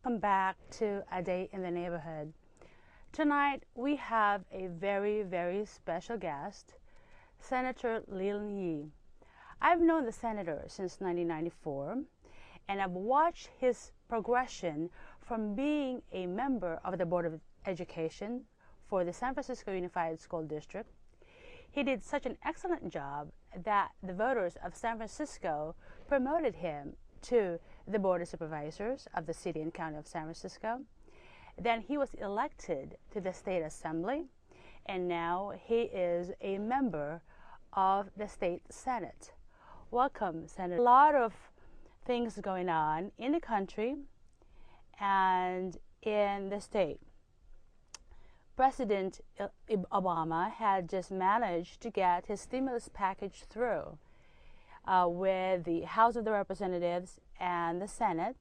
welcome back to A Day in the Neighborhood. Tonight we have a very, very special guest, Senator Leland. I've known the senator since 1994, and I've watched his progression from being a member of the Board of Education for the San Francisco Unified School District. He did such an excellent job that the voters of San Francisco promoted him to the Board of Supervisors of the City and County of San Francisco. Then he was elected to the State Assembly, and now he is a member of the State Senate. Welcome, Senator. A lot of things going on in the country and in the state. President Obama had just managed to get his stimulus package through with the House of the Representatives and the Senate.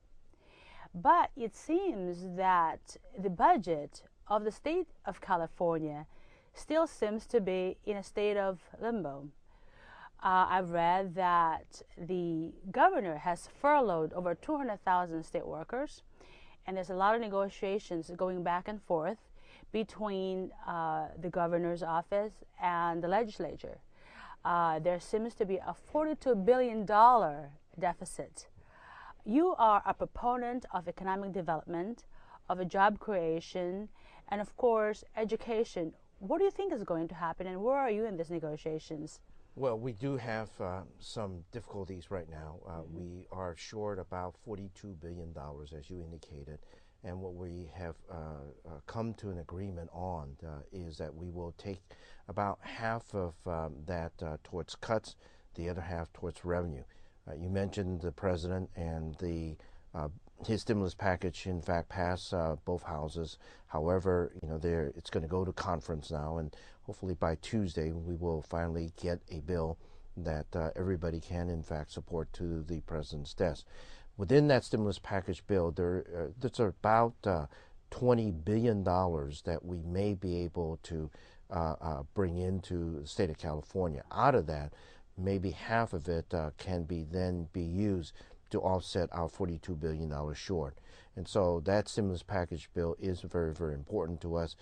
But it seems that the budget of the state of California still seems to be in a state of limbo. I've read that the governor has furloughed over 200,000 state workers, and there's a lot of negotiations going back and forth between the governor's office and the legislature. There seems to be a $42 billion deficit. You are a proponent of economic development, of a job creation, and of course, education. What do you think is going to happen, and where are you in these negotiations? Well, we do have some difficulties right now. We are short about $42 billion, as you indicated. And what we have come to an agreement on is that we will take about half of that towards cuts, the other half towards revenue. You mentioned the president and his stimulus package, in fact, passed both houses. However, it's going to go to conference now, and hopefully by Tuesday we will finally get a bill that everybody can, in fact, support to the president's desk. Within that stimulus package bill, there's about $20 billion that we may be able to bring into the state of California. Out of that, maybe half of it can then be used to offset our $42 billion short. And so that stimulus package bill is very, very important to us.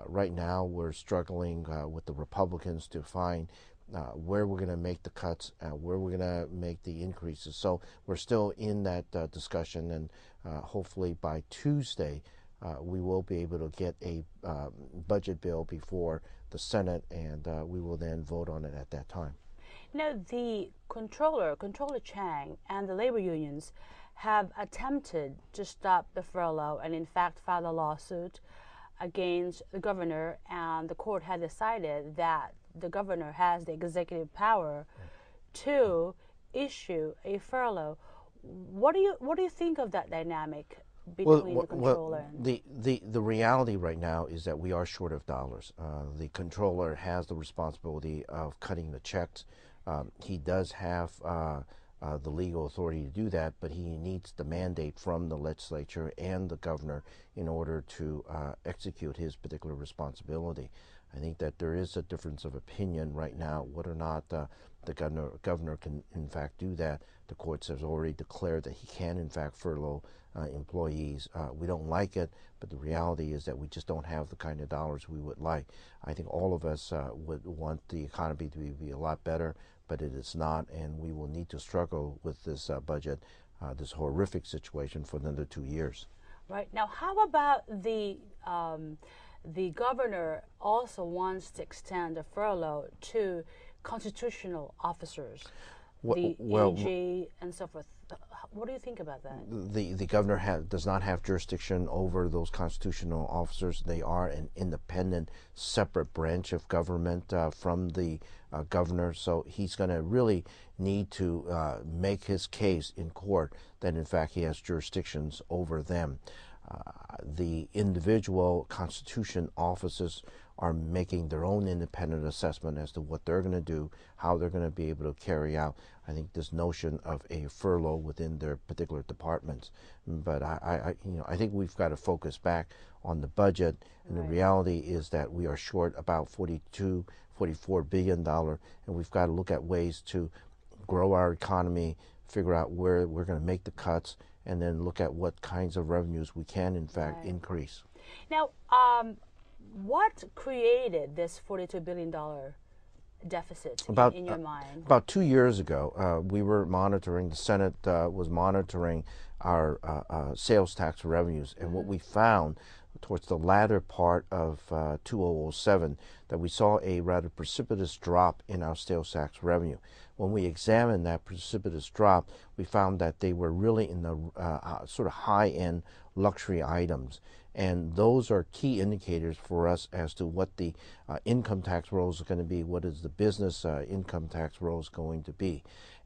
Right now, we're struggling with the Republicans to find where we're going to make the cuts, where we're going to make the increases. So we're still in that discussion, and hopefully by Tuesday we will be able to get a budget bill before the Senate, and we will then vote on it at that time. Now, the Comptroller Chang, and the labor unions have attempted to stop the furlough and in fact filed a lawsuit against the governor, and the court had decided that the governor has the executive power to issue a furlough. What do you think of that dynamic between the comptroller and the reality right now is that we are short of dollars. The comptroller has the responsibility of cutting the checks. He does have the legal authority to do that, but he needs the mandate from the legislature and the governor in order to execute his particular responsibility. I think that there is a difference of opinion right now whether or not the governor can in fact do that. The courts have already declared that he can in fact furlough employees. We don't like it, but the reality is that we just don't have the kind of dollars we would like. I think all of us would want the economy to be a lot better, but it is not, and we will need to struggle with this budget, this horrific situation for another 2 years. Right. Now, how about the governor also wants to extend the furlough to constitutional officers, the AG and so forth. What do you think about that? The governor does not have jurisdiction over those constitutional officers. They are an independent, separate branch of government from the governor. So he's going to really need to make his case in court that, in fact, he has jurisdictions over them. The individual constitution officers are making their own independent assessment as to what they're going to do, how they're going to be able to carry out, I think, this notion of a furlough within their particular departments. But I think we've got to focus back on the budget, and right. The reality is that we are short about $44 billion, and we've got to look at ways to grow our economy, figure out where we're going to make the cuts, and then look at what kinds of revenues we can, in fact, increase. Now, what created this $42 billion deficit in your mind? About 2 years ago, we were monitoring, the Senate was monitoring our sales tax revenues, and what we found towards the latter part of 2007, that we saw a rather precipitous drop in our sales tax revenue. When we examined that precipitous drop, we found that they were really in the sort of high-end luxury items. And those are key indicators for us as to what the income tax roll is going to be, what is the business income tax roll is going to be.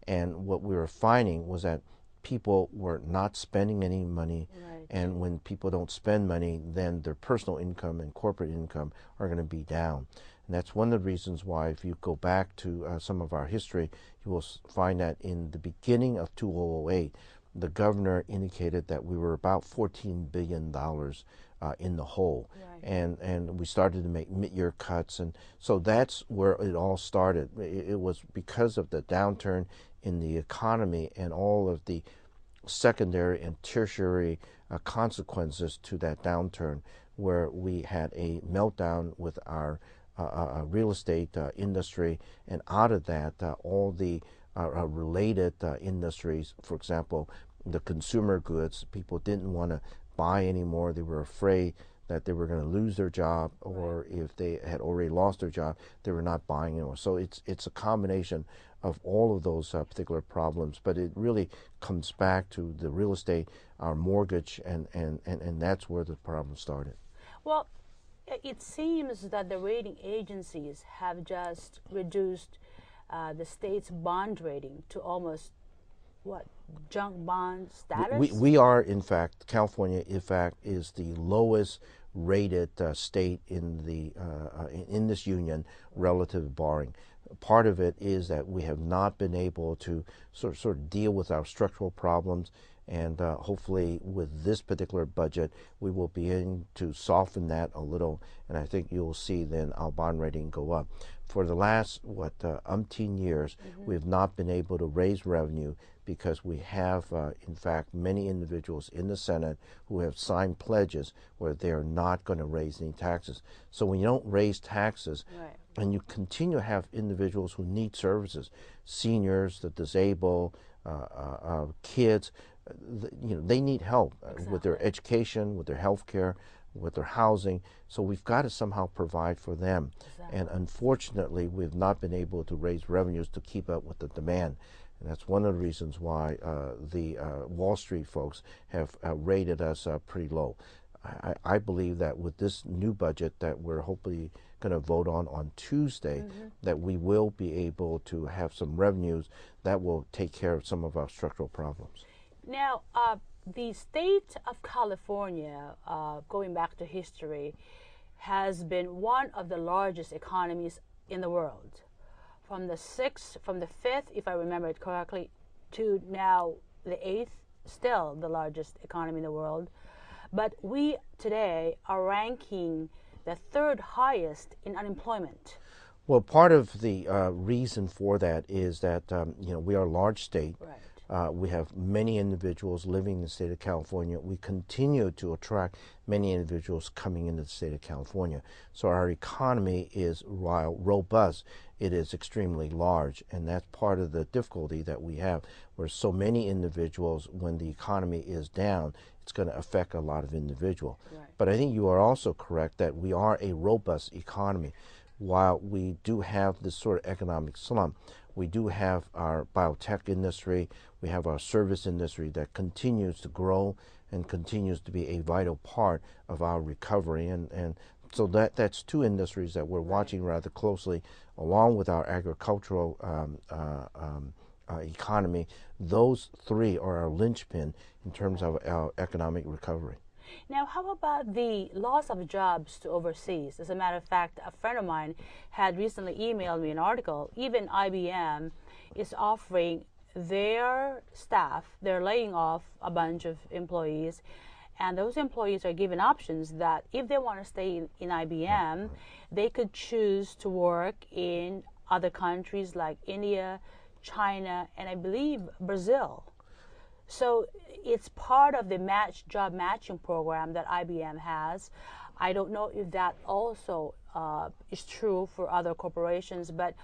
And what we were finding was that people were not spending any money, and when people don't spend money, then their personal income and corporate income are going to be down. And that's one of the reasons why, if you go back to some of our history, you will find that in the beginning of 2008, the governor indicated that we were about $14 billion in the hole. And we started to make mid-year cuts, and so that's where it all started. It was because of the downturn in the economy and all of the secondary and tertiary consequences to that downturn, where we had a meltdown with our real estate industry, and out of that, all the related industries, for example, the consumer goods, people didn't want to buy anymore. They were afraid that they were going to lose their job, or if they had already lost their job, they were not buying anymore. So it's a combination of all of those particular problems, but it really comes back to the real estate, our mortgage, and that's where the problem started. Well, it seems that the rating agencies have just reduced the state's bond rating to almost, what, junk bond status? We are, in fact, California, in fact, is the lowest rated state in the in this union relative to borrowing. Part of it is that we have not been able to sort of deal with our structural problems, and hopefully with this particular budget we will be able to soften that a little, and I think you'll see then our bond rating go up. For the last umpteen years, we have not been able to raise revenue because we have in fact many individuals in the Senate who have signed pledges where they are not going to raise any taxes. So when you don't raise taxes, and you continue to have individuals who need services, seniors, the disabled, kids, they need help with their education, with their health care, with their housing. So we've got to somehow provide for them. And unfortunately, we've not been able to raise revenues to keep up with the demand. And that's one of the reasons why the Wall Street folks have rated us pretty low. I believe that with this new budget that we're hopefully going to vote on Tuesday, that we will be able to have some revenues that will take care of some of our structural problems. Now, the state of California, going back to history, has been one of the largest economies in the world. From the 5th, if I remember it correctly, to now the 8th, still the largest economy in the world. But we today are ranking the 3rd highest in unemployment. Well, part of the reason for that is that we are a large state. We have many individuals living in the state of California. We continue to attract many individuals coming into the state of California. So our economy is, while robust, it is extremely large, and that's part of the difficulty that we have, where so many individuals, when the economy is down, it's going to affect a lot of individuals. But I think you are also correct that we are a robust economy. While we do have this sort of economic slump, we do have our biotech industry, we have our service industry that continues to grow and continues to be a vital part of our recovery. And so that's two industries that we're watching rather closely, along with our agricultural economy. Those three are our linchpin in terms of our economic recovery. Now, how about the loss of jobs to overseas? As a matter of fact, a friend of mine had recently emailed me an article. Even IBM is offering their staff, they're laying off a bunch of employees, and those employees are given options that if they want to stay in IBM, they could choose to work in other countries like India, China, and I believe Brazil. So it's part of the job matching program that IBM has. I don't know if that also is true for other corporations, but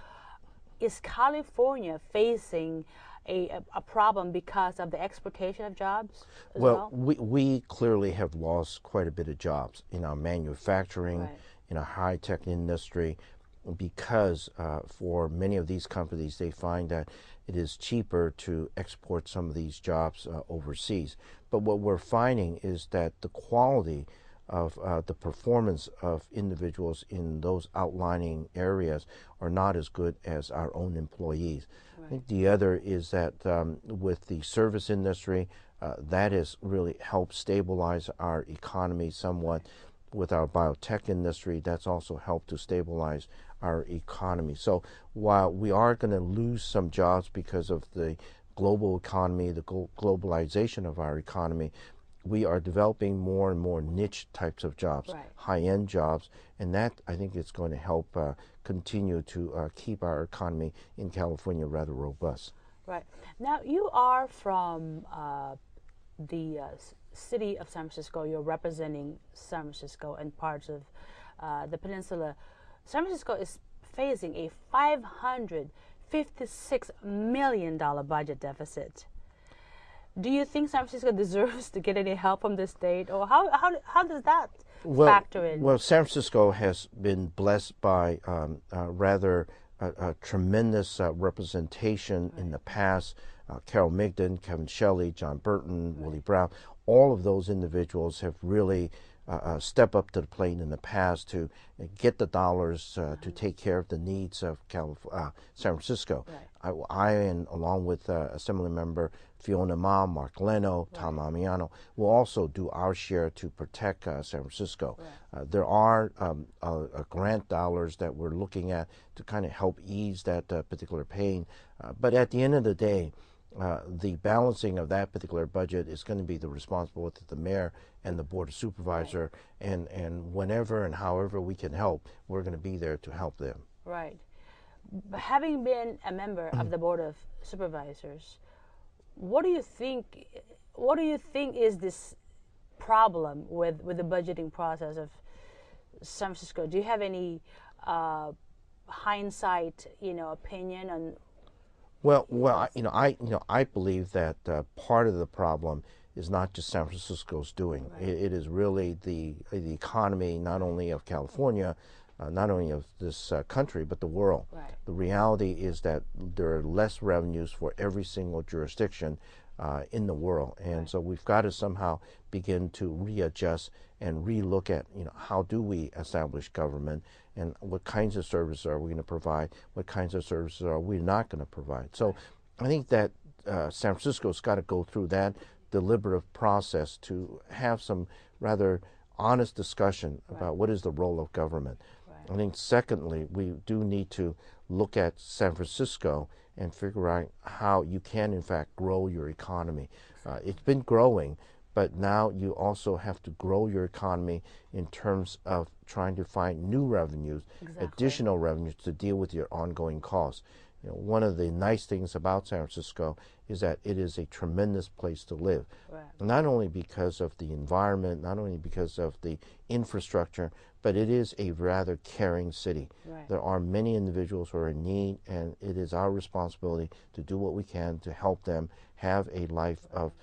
is California facing a problem because of the exportation of jobs as well? We clearly have lost quite a bit of jobs in our manufacturing, Right. in our high-tech industry, because for many of these companies, they find that it is cheaper to export some of these jobs overseas. But what we're finding is that the quality of the performance of individuals in those outlining areas are not as good as our own employees. Right. I think the other is that with the service industry, that has really helped stabilize our economy somewhat. With our biotech industry, that's also helped to stabilize our economy. So while we are going to lose some jobs because of the global economy, the globalization of our economy, we are developing more and more niche types of jobs, right. High-end jobs, and that I think is going to help continue to keep our economy in California rather robust. Right. Now, you are from the city of San Francisco. You're representing San Francisco and parts of the peninsula. San Francisco is facing a $556 million budget deficit. Do you think San Francisco deserves to get any help from the state, or how does that factor in? Well, San Francisco has been blessed by rather a tremendous representation in the past. Carol Migden, Kevin Shelley, John Burton, Willie Brown, all of those individuals have really stepped up to the plate in the past to get the dollars to take care of the needs of San Francisco. Right. I and along with Assembly Member Fiona Ma, Mark Leno, Tom Amiano, will also do our share to protect San Francisco. Right. There are grant dollars that we're looking at to kind of help ease that particular pain. But at the end of the day, the balancing of that particular budget is going to be the responsibility of the mayor and the board of supervisor, right. and whenever and however we can help, we're going to be there to help them. Right. Having been a member of the board of supervisors, what do you think is this problem with the budgeting process of San Francisco? Do you have any hindsight, opinion on? Well, I believe that part of the problem is not just San Francisco's doing. Right. It is really the economy, not only of California, not only of this country, but the world. Right. The reality is that there are less revenues for every single jurisdiction in the world, and right. So we've got to somehow begin to readjust and relook at, how do we establish government, and what kinds of services are we going to provide, what kinds of services are we not going to provide. So right. I think that San Francisco's got to go through that deliberative process to have some rather honest discussion right. about what is the role of government. Right. I think secondly, we do need to look at San Francisco and figure out how you can in fact grow your economy. It's been growing, but now you also have to grow your economy in terms of trying to find new revenues, exactly. additional revenues to deal with your ongoing costs. One of the nice things about San Francisco is that it is a tremendous place to live. Right. Not only because of the environment, not only because of the infrastructure, but it is a rather caring city. Right. There are many individuals who are in need, and it is our responsibility to do what we can to help them have a life of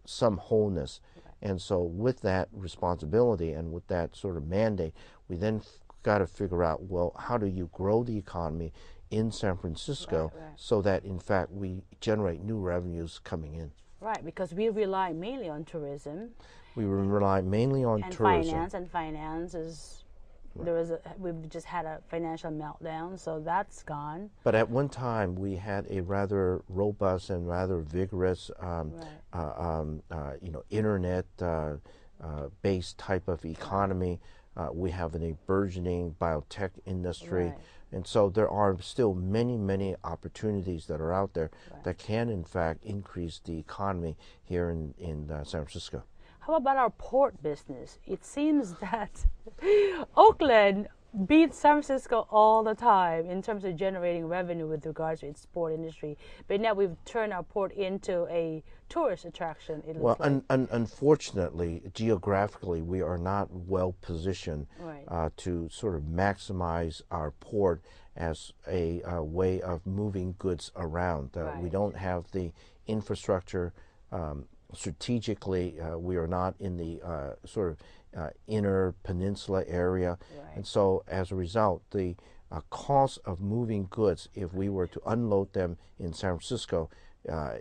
some wholeness. Right. And so with that responsibility and with that sort of mandate, we then got to figure out, well, how do you grow the economy in San Francisco right. so that in fact we generate new revenues coming in. Right, because we rely mainly on tourism. We rely mainly on tourism. And finance is, right. We've just had a financial meltdown, so that's gone. But at one time we had a rather robust and rather vigorous internet based type of economy. We have a burgeoning biotech industry. Right. And so there are still many, many opportunities that are out there right. that can, in fact, increase the economy here in San Francisco. How about our port business? It seems that Oakland beats San Francisco all the time in terms of generating revenue with regards to its port industry. But now we've turned our port into a tourist attraction, it Well, looks like. unfortunately, geographically, we are not well positioned Right. to sort of maximize our port as a way of moving goods around. We Right. don't have the infrastructure. Strategically, we are not in the sort of inner peninsula area. Right. And so, as a result, the cost of moving goods, if we were to unload them in San Francisco,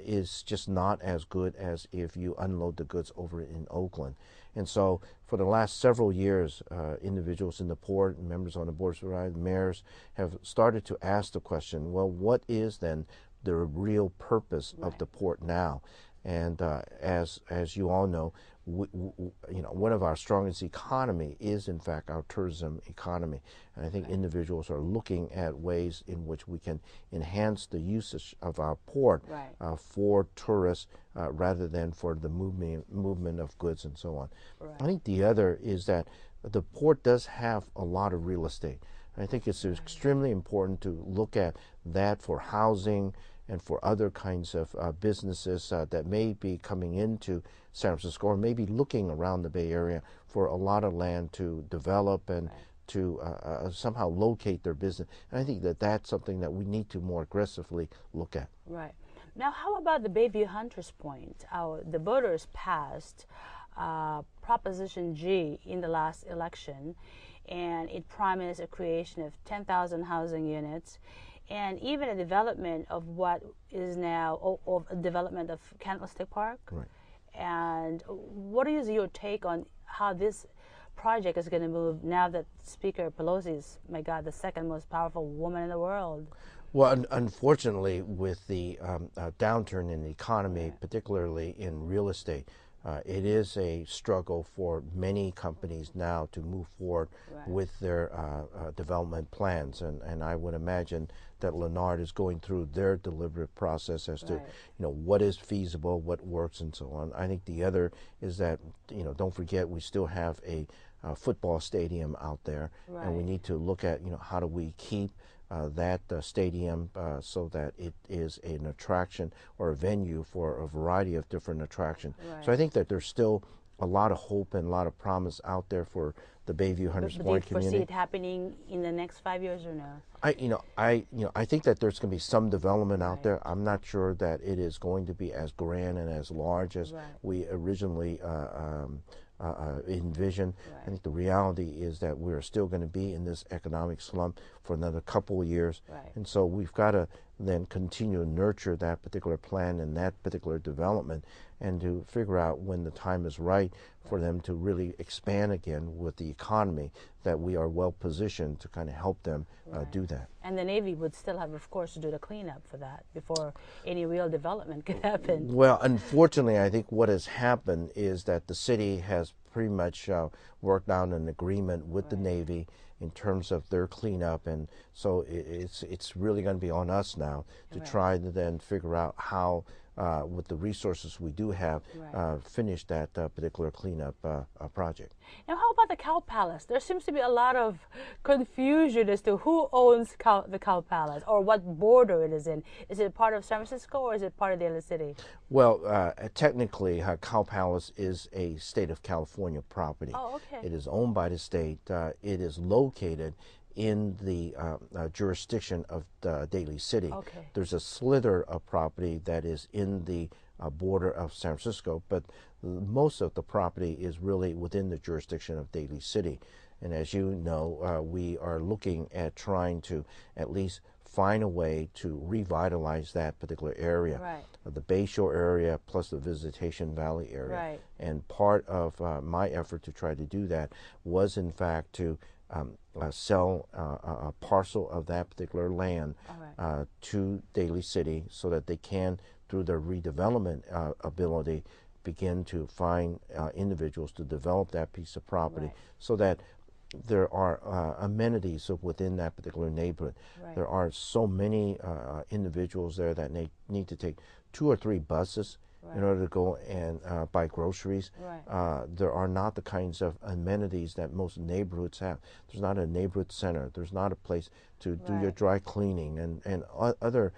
is just not as good as if you unload the goods over in Oakland. And so for the last several years, individuals in the port, members on the board of supervisors, mayors have started to ask the question, well, what is then the real purpose of the port now? And as you all know, one of our strongest economy is in fact our tourism economy, and I think individuals are looking at ways in which we can enhance the usage of our port for tourists rather than for the movement of goods and so on. I think the other is that the port does have a lot of real estate. I think it's extremely important to look at that for housing and for other kinds of businesses that may be coming into San Francisco or maybe looking around the Bay Area for a lot of land to develop and to somehow locate their business. And I think that that's something that we need to more aggressively look at. Right. Now, how about the Bayview Hunters Point? The voters passed Proposition G in the last election, and it promised a creation of 10,000 housing units and even a development of what is now a development of Candlestick Park. Right. And what is your take on how this project is going to move now that Speaker Pelosi is, my God, the second most powerful woman in the world? Well, unfortunately, with the downturn in the economy, particularly in real estate, it is a struggle for many companies now to move forward with their development plans. And I would imagine that Leonard is going through their deliberate process as to, what is feasible, what works, and so on. I think the other is that, don't forget we still have a football stadium out there, and we need to look at, how do we keep that stadium so that it is an attraction or a venue for a variety of different attractions. So I think that there's still a lot of hope and a lot of promise out there for the Bayview Hunters Point community. Do you foresee it happening in the next 5 years or no? I think that there's going to be some development out there. I'm not sure that it is going to be as grand and as large as we originally envisioned. I think the reality is that we're still going to be in this economic slump for another couple of years. And so we've got to then continue to nurture that particular plan and that particular development and to figure out when the time is right for them to really expand again with the economy, that we are well positioned to kind of help them do that. And the Navy would still have, of course, to do the cleanup for that before any real development could happen. Well, unfortunately, I think what has happened is that the city has pretty much worked out an agreement with the Navy in terms of their cleanup, and so it's really going to be on us now to try to then figure out how, with the resources we do have, finish that particular cleanup project. Now, how about the Cow Palace? There seems to be a lot of confusion as to who owns the Cow Palace or what border it is in. Is it part of San Francisco or is it part of the other city? Well, technically, Cow Palace is a state of California property. Oh, okay. It is owned by the state. It is located in the jurisdiction of Daly City. Okay. There's a slither of property that is in the border of San Francisco, but most of the property is really within the jurisdiction of Daly City. And as you know, we are looking at trying to at least find a way to revitalize that particular area, the Bayshore area plus the Visitation Valley area. And part of my effort to try to do that was in fact to sell a parcel of that particular land to Daly City so that they can, through their redevelopment ability, begin to find individuals to develop that piece of property so that there are amenities within that particular neighborhood. There are so many individuals there that need to take 2 or 3 buses right. in order to go and buy groceries. Right. There are not the kinds of amenities that most neighborhoods have. There's not a neighborhood center. There's not a place to do your Right. dry cleaning and other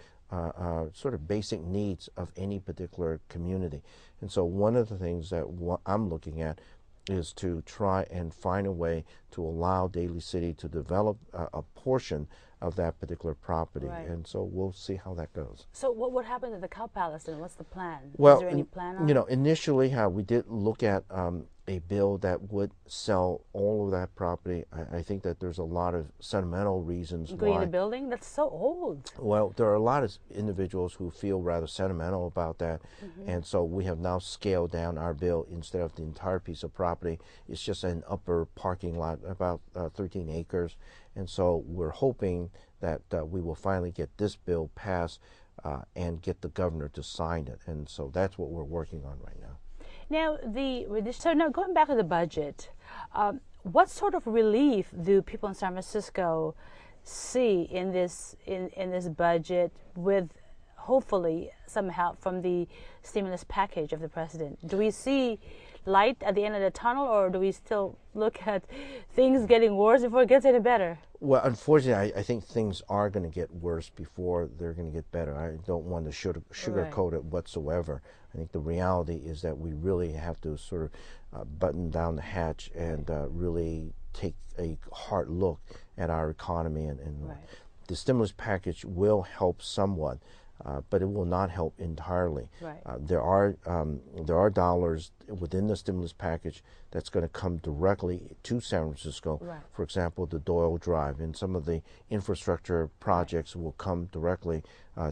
sort of basic needs of any particular community. And so one of the things that I'm looking at is to try and find a way to allow Daly City to develop a portion of that particular property. Right. And so we'll see how that goes. So what happened to the Cow Palace then? What's the plan? Well, Is there any plan on you know, it? initially we did look at a bill that would sell all of that property. I think that there's a lot of sentimental reasons Including why. the building? That's so old. Well, there are a lot of individuals who feel rather sentimental about that, and so we have now scaled down our bill. Instead of the entire piece of property, it's just an upper parking lot, about 13 acres, and so we're hoping that we will finally get this bill passed and get the governor to sign it, and so that's what we're working on right now. Now, so now going back to the budget, what sort of relief do people in San Francisco see in this budget, with hopefully some help from the stimulus package of the president? Do we see light at the end of the tunnel, or do we still look at things getting worse before it gets any better? Well, unfortunately, I think things are going to get worse before they're going to get better. I don't want to sugarcoat it whatsoever. I think the reality is that we really have to sort of button down the hatch and really take a hard look at our economy. And Right. the stimulus package will help somewhat, but it will not help entirely. Right. There are dollars within the stimulus package that's going to come directly to San Francisco. Right. For example, the Doyle Drive and some of the infrastructure projects will come directly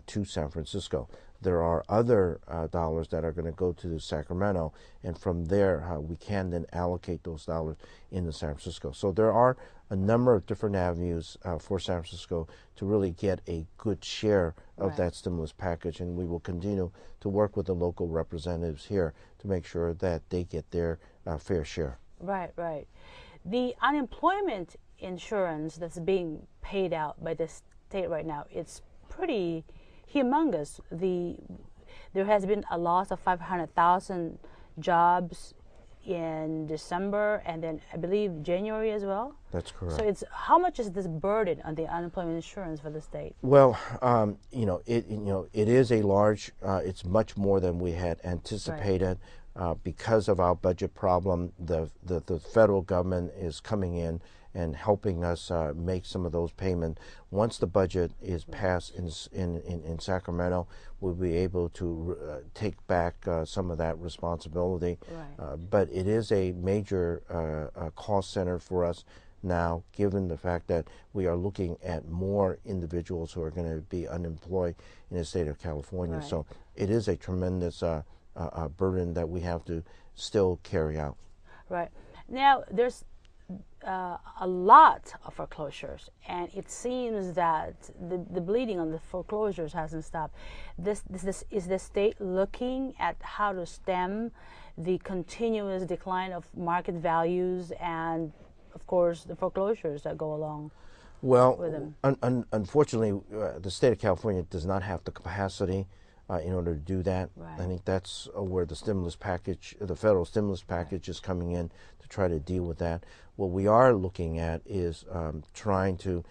to San Francisco. There are other dollars that are going to go to Sacramento, and from there we can then allocate those dollars into San Francisco. So there are a number of different avenues for San Francisco to really get a good share of Right. that stimulus package, and we will continue to work with the local representatives here to make sure that they get their fair share. Right, right. The unemployment insurance that's being paid out by the state right now, it's pretty humongous. There has been a loss of 500,000 jobs in December, and then I believe January as well. That's correct. So how much is this burden on the unemployment insurance for the state? Well, it is a large. It's much more than we had anticipated. Because of our budget problem, the federal government is coming in and helping us make some of those payments. Once the budget is passed in Sacramento, we'll be able to take back some of that responsibility. Right. But it is a major cost center for us now, given the fact that we are looking at more individuals who are going to be unemployed in the state of California. Right. So it is a tremendous burden that we have to still carry out. Right. Now, there's a lot of foreclosures, and it seems that the bleeding on the foreclosures hasn't stopped. Is the state looking at how to stem the continuous decline of market values and, of course, the foreclosures that go along with them? Unfortunately, the state of California does not have the capacity in order to do that. Right. I think that's where the stimulus package, the federal stimulus package, is coming in to try to deal with that. What we are looking at is trying to,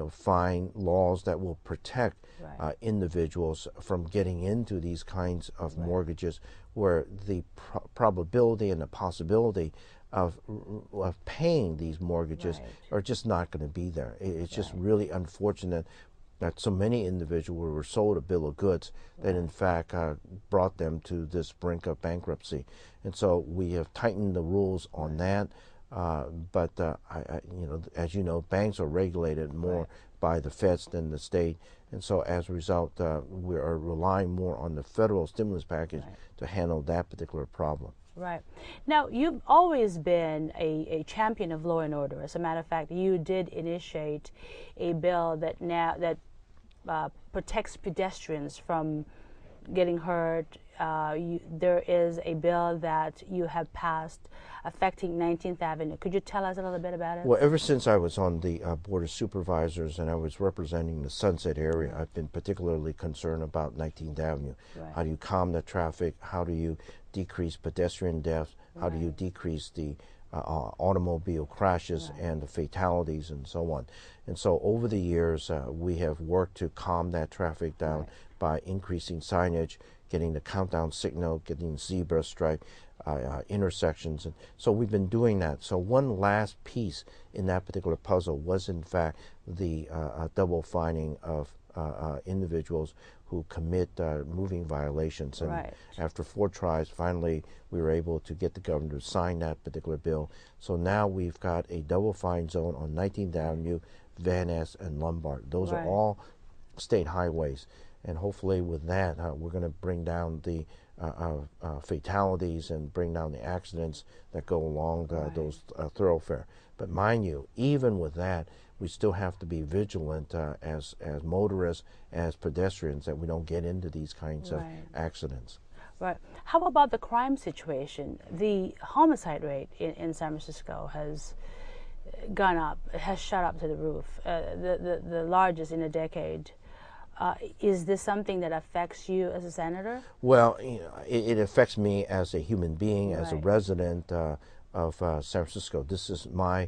find laws that will protect Right. individuals from getting into these kinds of mortgages, where the probability and the possibility of paying these mortgages Right. are just not going to be there. It's just really unfortunate that so many individuals were sold a bill of goods that in fact brought them to this brink of bankruptcy. And so we have tightened the rules on that. But as you know, banks are regulated more by the feds than the state. And so as a result, we are relying more on the federal stimulus package to handle that particular problem. Right. Now, you've always been a champion of law and order. As a matter of fact, you did initiate a bill that protects pedestrians from getting hurt, there is a bill that you have passed affecting 19th Avenue. Could you tell us a little bit about it? Well, ever since I was on the Board of Supervisors and I was representing the Sunset area, I've been particularly concerned about 19th Avenue. Right. How do you calm the traffic? How do you decrease pedestrian deaths? How do Right. you decrease the automobile crashes Right. and the fatalities and so on? And so over the years, we have worked to calm that traffic down Right. by increasing signage, getting the countdown signal, getting zebra stripe intersections. And so we've been doing that. So one last piece in that particular puzzle was, in fact, the double fining of individuals who commit moving violations. And Right. after 4 tries, finally, we were able to get the governor to sign that particular bill. So now we've got a double fine zone on 19th Avenue, Van Ness, and Lombard. Those Right. are all state highways. And hopefully with that, we're going to bring down the fatalities and bring down the accidents that go along Right. those thoroughfare. But mind you, even with that, we still have to be vigilant as motorists, as pedestrians, that we don't get into these kinds of Right. accidents. Right. How about the crime situation? The homicide rate in San Francisco has gone up, has shot up to the roof, the largest in a decade. Is this something that affects you as a senator? Well, you know, it affects me as a human being, as a Right. resident of San Francisco. This is my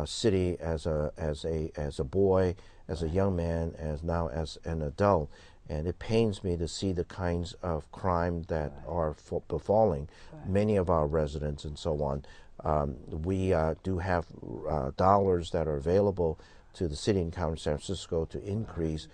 city as a boy, as a young man, now as an adult, and it pains me to see the kinds of crime that are befalling many of our residents and so on. We do have dollars that are available to the city and county of San Francisco to increase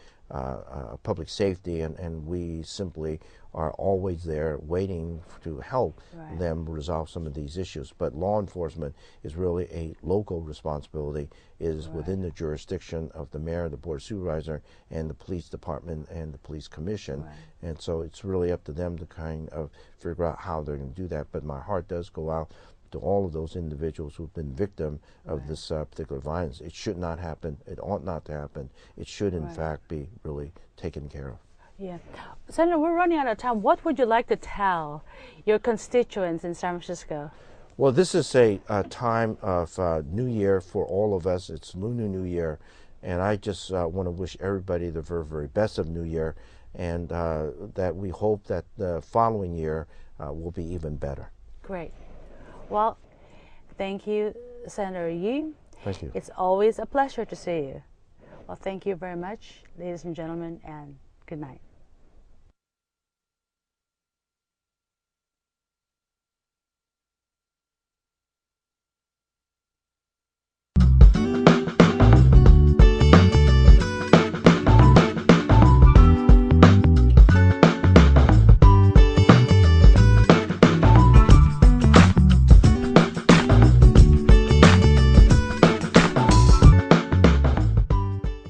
public safety, and we simply are always there waiting to help Right. them resolve some of these issues. But law enforcement is really a local responsibility, is within the jurisdiction of the mayor, the board of supervisor, and the police department and the police commission. Right. And so it's really up to them to kind of figure out how they're going to do that. But my heart does go out to all of those individuals who've been victim of this particular violence. It should not happen. It ought not to happen. It should, in fact, be really taken care of. Yeah. Senator, we're running out of time. What would you like to tell your constituents in San Francisco? Well, this is a time of New Year for all of us. It's Lunar New Year, and I just want to wish everybody the very, very best of New Year, and that we hope that the following year will be even better. Great. Well, thank you, Senator Yi. Thank you. It's always a pleasure to see you. Well, thank you very much, ladies and gentlemen, and good night.